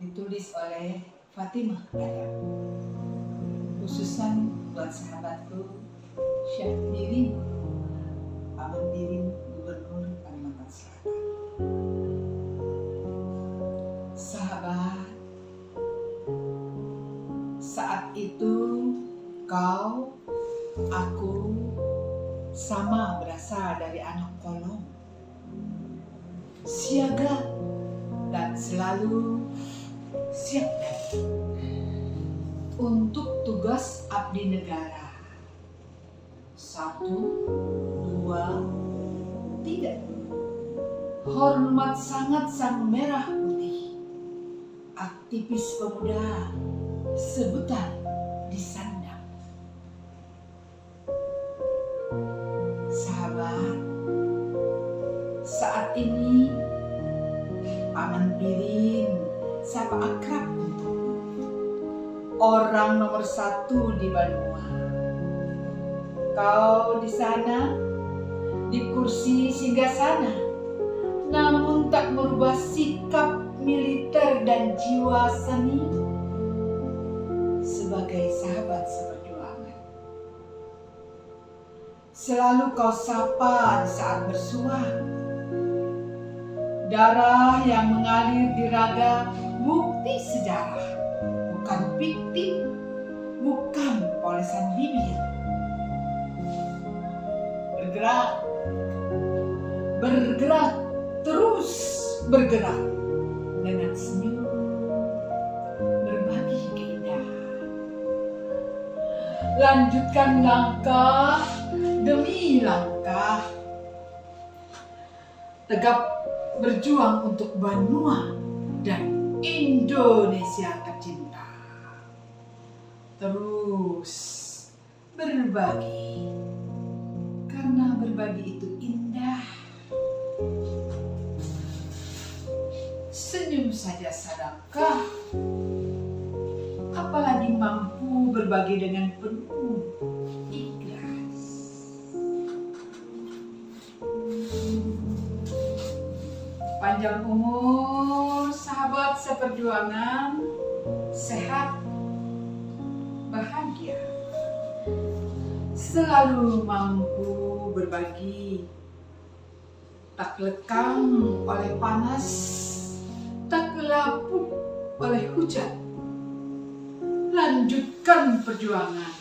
ditulis oleh Fatimah Dayang, khususan buat sahabatku Syahbirin, Paman Birin, Gubernur Kalimantan Selatan. Sahabat, saat itu kau, aku, sama berasal dari anak kolong, siaga dan selalu siap untuk tugas abdi negara. 1, 2, 3. Hormat sangat sang merah putih, aktivis pemuda sebutan disandang. Sahabat, saat ini Paman Birin sapa akrab untukmu, orang nomor 1 di Banua. Kau di sana, di kursi singgasana, namun tak merubah sikap militer dan jiwa seni sebagai sahabat seperjuangan. Selalu kau sapa di saat bersuah. Darah yang mengalir di raga bukti sejarah, bukan fiktif, bukan polesan bibir. Bergerak, terus bergerak dengan senyum, berbagi keindahan. Lanjutkan langkah demi langkah, tegap berjuang untuk Banua dan Indonesia tercinta. Terus berbagi, karena berbagi itu indah. Senyum saja sedekah, apalagi mampu berbagi dengan penuh ikhlas. Panjang umur sahabat seperjuangan, sehat, bahagia, selalu mampu berbagi, tak lekang oleh panas, tak lapuk oleh hujan. Lanjutkan perjuangan,